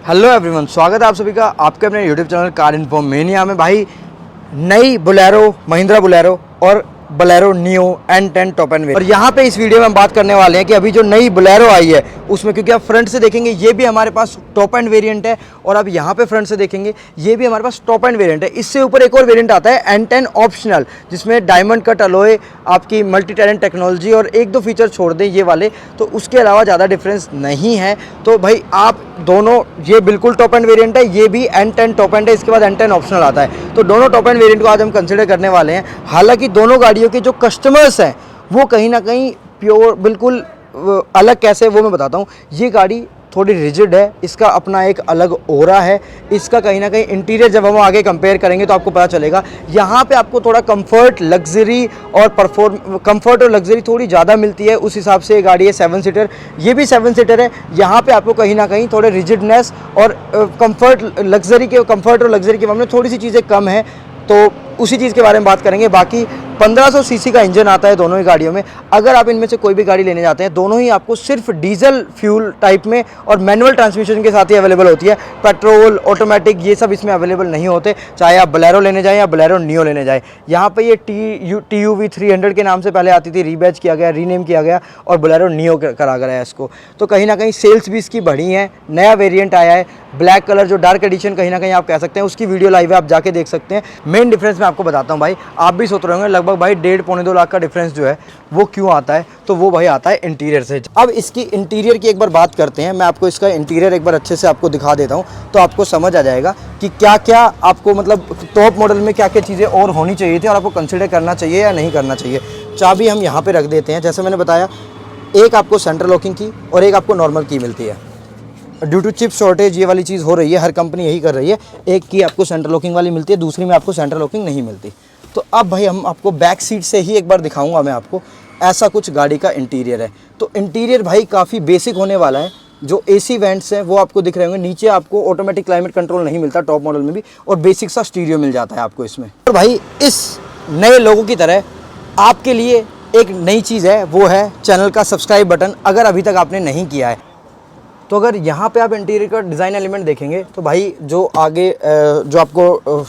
Hello everyone, स्वागत है आप सभी का आपके अपने YouTube channel car info mania में। भाई नई बोलेरो, महिंद्रा बोलेरो और Bolero neo N10 top end variant. और यहाँ पे इस वीडियो में हम बात करने वाले हैं कि अभी जो नई बोलेरो आई है उसमें, क्योंकि आप फ्रंट से देखेंगे ये भी हमारे पास टॉप एंड वेरिएंट है, और आप यहाँ पे फ्रंट से देखेंगे ये भी हमारे पास टॉप एंड वेरिएंट है। इससे ऊपर एक और वेरिएंट आता है N10 ऑप्शनल, जिसमें डायमंड कट अलॉय, आपकी मल्टी टैलेंट टेक्नोलॉजी और एक दो फीचर छोड़ दें ये वाले, तो उसके अलावा ज़्यादा डिफरेंस नहीं है। तो भाई आप दोनों, ये बिल्कुल टॉप एंड वेरिएंट है, ये भी N10 टॉप एंड है, इसके बाद N10 ऑप्शनल आता है। तो दोनों टॉप एंड वेरिएंट को आज हम कंसिडर करने वाले हैं। हालांकि दोनों गाड़ियों के जो कस्टमर्स हैं वो कहीं ना कहीं प्योर बिल्कुल अलग कैसे, वो मैं बताता हूँ। ये गाड़ी थोड़ी रिजिड है, इसका अपना एक अलग ओरा है, इसका कहीं ना कहीं इंटीरियर जब हम आगे कंपेयर करेंगे तो आपको पता चलेगा। यहाँ पे आपको थोड़ा कंफर्ट, लग्जरी और कंफर्ट और लग्जरी थोड़ी ज़्यादा मिलती है, उस हिसाब से ये गाड़ी है 7 सीटर, ये भी 7 सीटर है। यहाँ पे आपको कहीं ना कहीं थोड़े रिजिडनेस और कंफर्ट और लग्जरी के मामले में थोड़ी सी चीज़ें कम है, तो उसी चीज़ के बारे में बात करेंगे। बाकी 1500 सीसी का इंजन आता है दोनों ही गाड़ियों में। अगर आप इनमें से कोई भी गाड़ी लेने जाते हैं, दोनों ही आपको सिर्फ डीजल फ्यूल टाइप में और मैनुअल ट्रांसमिशन के साथ ही अवेलेबल होती है। पेट्रोल, ऑटोमेटिक ये सब इसमें अवेलेबल नहीं होते, चाहे आप बोलेरो लेने जाएं या बोलेरो नियो लेने जाएं। यहाँ पे ये TUV 300 के नाम से पहले आती थी, रीबैच किया गया, रीनेम किया गया और बोलेरो नियो करा गया है इसको। तो कहीं ना कहीं सेल्स भी इसकी बढ़ी है। नया वेरिएंट आया है ब्लैक कलर, जो डार्क एडिशन कहीं ना कहीं आप कह सकते हैं, उसकी वीडियो लाइव है, आप जाके देख सकते हैं। मेन डिफरेंस मैं आपको बताता हूँ भाई, आप भी सोच रहे होंगे लगभग भाई 1.5-2 लाख का डिफरेंस जो है वो क्यों आता है, तो वो भाई आता है इंटीरियर से। अब इसकी इंटीरियर की एक बार बात करते हैं। मैं आपको इसका इंटीरियर एक बार अच्छे से आपको दिखा देता हूँ, तो आपको समझ आ जाएगा कि क्या क्या आपको, मतलब टॉप मॉडल में क्या क्या चीज़ें और होनी चाहिए थी और आपको कंसिडर करना चाहिए या नहीं करना चाहिए। चाबी हम यहाँ पर रख देते हैं। जैसे मैंने बताया, एक आपको सेंट्रल लॉकिंग की और एक आपको नॉर्मल की मिलती है। ड्यू टू चिप शॉर्टेज ये वाली चीज़ हो रही है, हर कंपनी यही कर रही है, एक की आपको सेंट्रल लॉकिंग वाली मिलती है, दूसरी में आपको सेंट्रल लॉकिंग नहीं मिलती। तो अब भाई हम आपको बैक सीट से ही एक बार दिखाऊंगा मैं आपको, ऐसा कुछ गाड़ी का इंटीरियर है। तो इंटीरियर भाई काफ़ी बेसिक होने वाला है। जो AC वेंट्स हैं वो आपको दिख रहे होंगे, नीचे आपको ऑटोमेटिक क्लाइमेट कंट्रोल नहीं मिलता टॉप मॉडल में भी, और बेसिक सा स्टीरियो मिल जाता है आपको इसमें। और भाई इस नए लोगों की तरह आपके लिए एक नई चीज़ है, वो है चैनल का सब्सक्राइब बटन, अगर अभी तक आपने नहीं किया है। तो अगर यहाँ पे आप इंटीरियर का डिज़ाइन एलिमेंट देखेंगे तो भाई जो आगे जो आपको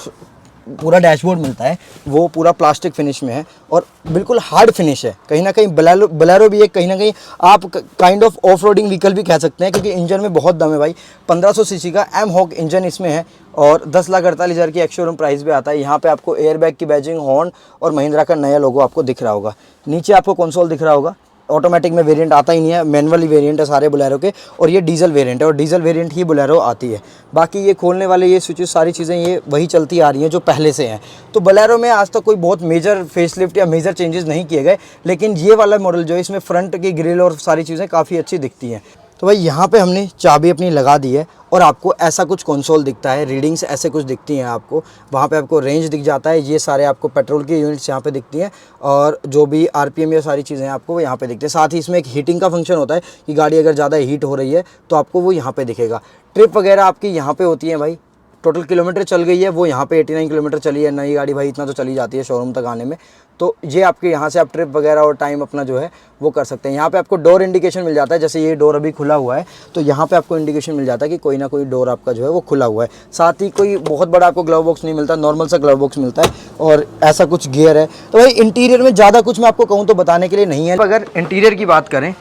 पूरा डैशबोर्ड मिलता है वो पूरा प्लास्टिक फिनिश में है और बिल्कुल हार्ड फिनिश है। कहीं ना कहीं बोलेरो भी एक, कहीं ना कहीं आप kind of off roading vehicle भी कह सकते हैं, क्योंकि इंजन में बहुत दम है भाई। 1500 सीसी का M-HOG इंजन इसमें है और 10,48,000 की एक्स शोरूम प्राइस भी आता है। यहाँ पे आपको एयरबैग की बैजिंग, हॉर्न और महिंद्रा का नया लोगो आपको दिख रहा होगा। नीचे आपको कंसोल दिख रहा होगा। ऑटोमेटिक में वेरिएंट आता ही नहीं है, मैनुअल ही वेरिएंट है सारे बोलेरो के, और ये डीजल वेरिएंट है और डीजल वेरिएंट ही बोलेरो आती है। बाकी ये खोलने वाले ये स्विचेस, सारी चीज़ें ये वही चलती आ रही हैं जो पहले से हैं। तो बोलेरो में आज तक कोई बहुत मेजर फेसलिफ्ट या मेजर चेंजेस नहीं किए गए, लेकिन ये वाला मॉडल जो है इसमें फ्रंट की ग्रिल और सारी चीज़ें काफ़ी अच्छी दिखती हैं। तो भाई यहाँ पे हमने चाबी अपनी लगा दी है और आपको ऐसा कुछ कंसोल दिखता है, रीडिंग्स ऐसे कुछ दिखती हैं आपको। वहाँ पे आपको रेंज दिख जाता है, ये सारे आपको पेट्रोल की यूनिट्स यहाँ पे दिखती हैं और जो भी RPM या सारी चीज़ें आपको वो यहाँ पे दिखती है। साथ ही इसमें एक हीटिंग का फंक्शन होता है कि गाड़ी अगर ज़्यादा हीट हो रही है तो आपको वो यहाँ पर दिखेगा। ट्रिप वगैरह आपकी यहाँ पर होती है भाई। टोटल किलोमीटर चल गई है वो यहाँ पे 89 किलोमीटर चली है। नई गाड़ी भाई इतना तो चली जाती है शोरूम तक आने में, तो ये आपके यहाँ से आप ट्रिप वगैरह और टाइम अपना जो है वो कर सकते हैं। यहाँ पे आपको डोर इंडिकेशन मिल जाता है, जैसे ये डोर अभी खुला हुआ है तो यहाँ पे आपको इंडिकेशन मिल जाता है कि कोई ना कोई डोर आपका जो है वो खुला हुआ है। साथ ही कोई बहुत बड़ा आपको ग्लव बॉक्स नहीं मिलता, नॉर्मल सा ग्लव बॉक्स मिलता है और ऐसा कुछ गियर है। तो भाई इंटीरियर में ज़्यादा कुछ मैं आपको कहूँ तो बताने के लिए नहीं है। अगर इंटीरियर की बात करें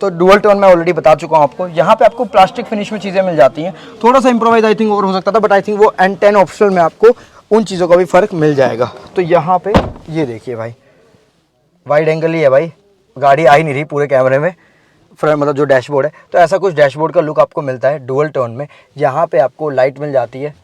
तो डुअल टोन मैं ऑलरेडी बता चुका हूँ आपको। यहाँ पे आपको प्लास्टिक फिनिश में चीज़ें मिल जाती हैं, थोड़ा सा इंप्रोवाइज आई थिंक और हो सकता था, बट आई थिंक वो N10 ऑप्शनल में आपको उन चीज़ों का भी फ़र्क मिल जाएगा। तो यहाँ पे ये देखिए भाई, वाइड एंगल ही है भाई, गाड़ी आ ही नहीं रही पूरे कैमरे में, फ्रंट मतलब जो डैशबोर्ड है। तो ऐसा कुछ डैशबोर्ड का लुक आपको मिलता है डुअल टोन में। यहाँ पे आपको लाइट मिल जाती है,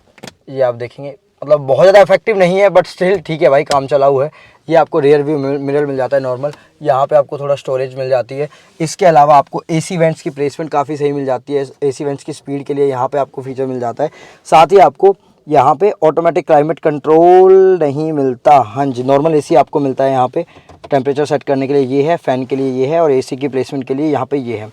ये आप देखेंगे, मतलब बहुत ज़्यादा इफेक्टिव नहीं है बट स्टिल ठीक है भाई, काम चला हुआ है। ये आपको रियर व्यू मिरर मिल जाता है नॉर्मल। यहाँ पे आपको थोड़ा स्टोरेज मिल जाती है। इसके अलावा आपको AC वेंट्स की प्लेसमेंट काफ़ी सही मिल जाती है। AC वेंट्स की स्पीड के लिए यहाँ पे आपको फीचर मिल जाता है। साथ ही आपको यहाँ पे ऑटोमेटिक क्लाइमेट कंट्रोल नहीं मिलता, हाँ जी, नॉर्मल AC आपको मिलता है। यहाँ पे टेम्परेचर सेट करने के लिए ये है, फ़ैन के लिए ये है और AC की प्लेसमेंट के लिए यहाँ पे ये है।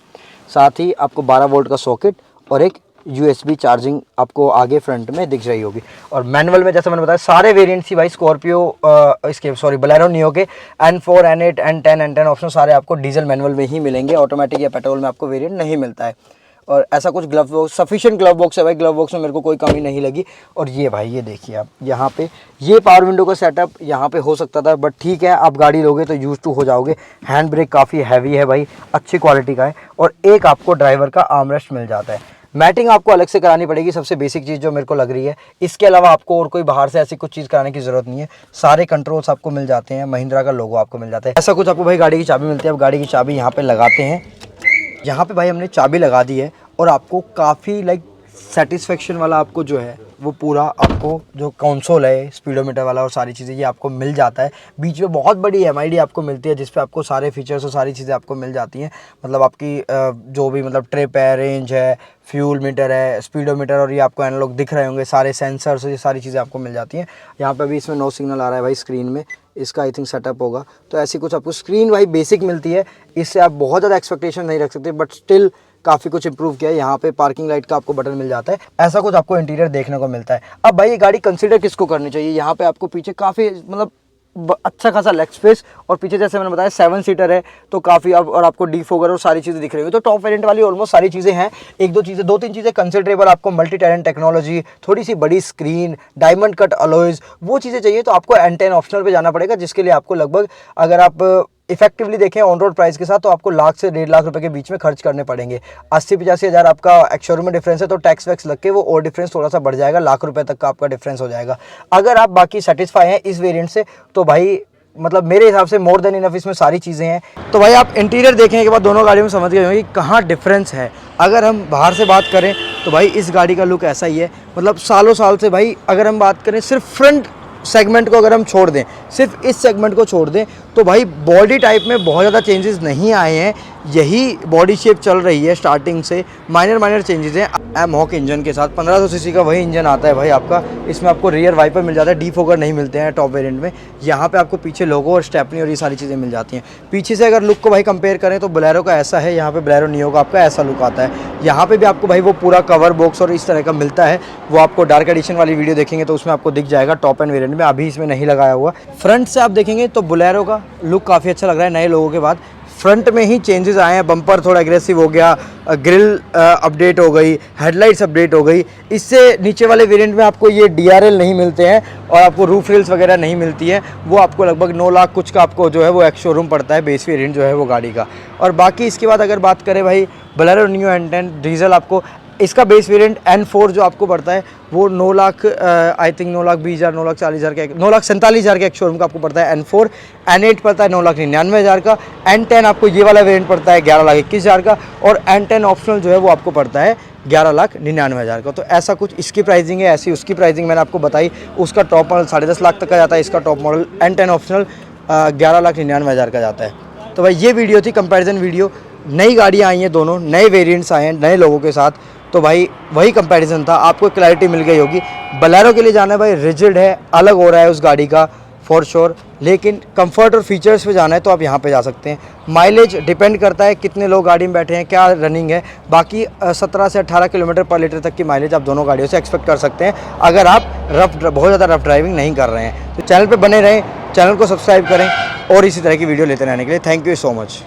साथ ही आपको 12 वोल्ट का सॉकेट और एक USB चार्जिंग आपको आगे फ्रंट में दिख रही होगी। और मैनुअल में जैसे मैंने बताया सारे वेरिएंट्स ही भाई स्कॉर्पियो बोलेरो नियो के N4, N8, N10 ऑप्शन सारे आपको डीजल मैनुअल में ही मिलेंगे, ऑटोमेटिक या पेट्रोल में आपको वेरिएंट नहीं मिलता है। और ऐसा कुछ glove box, sufficient glove box है भाई, ग्लव बॉक्स में मेरे को कोई कमी नहीं लगी। और ये भाई ये देखिए आप यहाँ पे ये पावर विंडो का सेटअप यहाँ पे हो सकता था, बट ठीक है आप गाड़ी लोगे तो यूज टू हो जाओगे। हैंड ब्रेक काफ़ी हैवी है भाई, अच्छी क्वालिटी का है। और एक आपको ड्राइवर का आर्मरेस्ट मिल जाता है। मैटिंग आपको अलग से करानी पड़ेगी, सबसे बेसिक चीज़ जो मेरे को लग रही है। इसके अलावा आपको और कोई बाहर से ऐसी कुछ चीज़ कराने की ज़रूरत नहीं है। सारे कंट्रोल्स आपको मिल जाते हैं, महिंद्रा का लोगो आपको मिल जाता है। ऐसा कुछ आपको भाई गाड़ी की चाबी मिलती है। अब गाड़ी की चाबी यहाँ पे लगाते हैं। यहाँ पे भाई हमने चाबी लगा दी है और आपको काफ़ी लाइक सेटिस्फेक्शन वाला आपको जो है वो पूरा आपको जो कंसोल है स्पीडोमीटर वाला और सारी चीज़ें ये आपको मिल जाता है। बीच में बहुत बड़ी MID आपको मिलती है जिस पे आपको सारे फीचर्स और सारी चीज़ें आपको मिल जाती हैं। मतलब आपकी जो भी मतलब ट्रिप है, रेंज है, फ्यूल मीटर है, स्पीडोमीटर और ये आपको एनालॉग दिख रहे होंगे, सारे सेंसर्स, ये सारी चीज़ें आपको मिल जाती हैं। यहाँ पे भी इसमें नो सिग्नल आ रहा है भाई स्क्रीन में, इसका आई थिंक सेटअप होगा। तो ऐसी कुछ आपको स्क्रीन भाई बेसिक मिलती है, इससे आप बहुत ज़्यादा एक्सपेक्टेशन नहीं रख सकते, बट स्टिल काफ़ी कुछ इंप्रूव किया है। यहाँ पे पार्किंग लाइट का आपको बटन मिल जाता है। ऐसा कुछ आपको इंटीरियर देखने को मिलता है। अब भाई ये गाड़ी कंसीडर किसको करनी चाहिए, यहाँ पे आपको पीछे काफ़ी मतलब अच्छा खासा लेग स्पेस और पीछे जैसे मैंने बताया 7 सीटर है तो काफ़ी अब और आपको डिफोगर और सारी चीज़ें दिख रही होंगी। तो टॉप वेरिएंट वाली ऑलमोस्ट सारी चीज़ें हैं। दो तीन चीज़ें कंसिडरेबल आपको मल्टी टैलेंट टेक्नोलॉजी, थोड़ी सी बड़ी स्क्रीन, डायमंड कट अलॉयज, वो चीज़ें चाहिए तो आपको N10 ऑप्शनल पे जाना पड़ेगा, जिसके लिए आपको लगभग अगर आप इफेक्टिवली देखें ऑन रोड प्राइस के साथ तो आपको लाख से 1.5 लाख रुपए के बीच में खर्च करने पड़ेंगे। 80-85 हज़ार आपका एक्स-शोरूम में डिफरेंस है तो टैक्स वैक्स लग के वो और डिफरेंस थोड़ा सा बढ़ जाएगा, लाख रुपए तक का आपका डिफरेंस हो जाएगा। अगर आप बाकी सेटिस्फाई हैं इस वेरिएंट से तो भाई मतलब मेरे हिसाब से मोर देन इनफ इसमें सारी चीज़ें हैं। तो भाई आप इंटीरियर देखने के बाद दोनों गाड़ियों में समझ गए होंगे कि कहाँ डिफरेंस है। अगर हम बाहर से बात करें तो भाई इस गाड़ी का लुक ऐसा ही है, मतलब सालों साल से भाई अगर हम बात करें सिर्फ फ्रंट सेगमेंट को अगर हम छोड़ दें, सिर्फ इस सेगमेंट को छोड़ दें तो भाई बॉडी टाइप में बहुत ज़्यादा चेंजेस नहीं आए हैं। यही बॉडी शेप चल रही है स्टार्टिंग से, माइनर चेंजेस हैं। एमहॉक इंजन के साथ 1500 सीसी का वही इंजन आता है भाई आपका। इसमें आपको रियर वाइपर मिल जाता है, डिफोगर नहीं मिलते हैं टॉप वेरिएंट में। यहाँ पे आपको पीछे लोगो और स्टेपनी और ये सारी चीज़ें मिल जाती हैं। पीछे से अगर लुक को भाई कंपेयर करें तो बोलेरो का ऐसा है, यहाँ पे बोलेरो नियो का आपका ऐसा लुक आता है। यहाँ पे भी आपको भाई वो पूरा कवर बॉक्स और इस तरह का मिलता है, वो आपको डार्क एडिशन वाली वीडियो देखेंगे तो उसमें आपको दिख जाएगा टॉप एंड वेरिएंट में, अभी इसमें नहीं लगाया हुआ। फ्रंट से आप देखेंगे तो बोलेरो का लुक काफ़ी अच्छा लग रहा है नए लोगों के बाद। फ्रंट में ही चेंजेस आए हैं, बम्पर थोड़ा एग्रेसिव हो गया, ग्रिल अपडेट हो गई, हेडलाइट्स अपडेट हो गई। इससे नीचे वाले वेरिएंट में आपको ये DRL नहीं मिलते हैं और आपको रूफ रेल्स वगैरह नहीं मिलती है। वो आपको लगभग 9 लाख कुछ का आपको जो है वो एक्स शोरूम पड़ता है बेस वेरिएंट जो है वो गाड़ी का। और बाकी इसके बाद अगर बात करें भाई बोलेरो नियो N10 डीजल, आपको इसका बेस वेरिएंट N4 जो आपको पड़ता है वो 9 लाख आई थिंक 9,20,000 9,40,000 के 9,47,000 के एक शोरूम का आपको पड़ता है N4। N8 पड़ता है 9,99,000 का। N10 आपको ये वाला वेरिएंट पड़ता है 11,21,000 का और N10 ऑप्शनल जो है वो आपको पड़ता है 11,99,000 का। तो ऐसा कुछ इसकी प्राइसिंग है, ऐसी उसकी प्राइसिंग मैंने आपको बताई। उसका टॉप मॉडल 10.5 लाख तक का जाता है, इसका टॉप मॉडल N10 ऑप्शनल 11,99,000 का जाता है। तो भाई ये वीडियो थी कंपैरिजन वीडियो। नई गाड़ियाँ आई हैं, दोनों नए वेरिएंट्स आए हैं नए लोगों के साथ, तो भाई वही कंपैरिजन था, आपको क्लैरिटी मिल गई होगी। बोलेरो के लिए जाना है भाई रिजिड है, अलग हो रहा है उस गाड़ी का फॉर श्योर, लेकिन कंफर्ट और फीचर्स पे जाना है तो आप यहाँ पे जा सकते हैं। माइलेज डिपेंड करता है कितने लोग गाड़ी में बैठे हैं, क्या रनिंग है। बाकी 17 से 18 किलोमीटर पर लीटर तक की माइलेज आप दोनों गाड़ियों से एक्सपेक्ट कर सकते हैं अगर आप बहुत ज़्यादा रफ ड्राइविंग नहीं कर रहे हैं। तो चैनल पर बने रहें, चैनल को सब्सक्राइब करें और इसी तरह की वीडियो लेते रहने के लिए थैंक यू सो मच।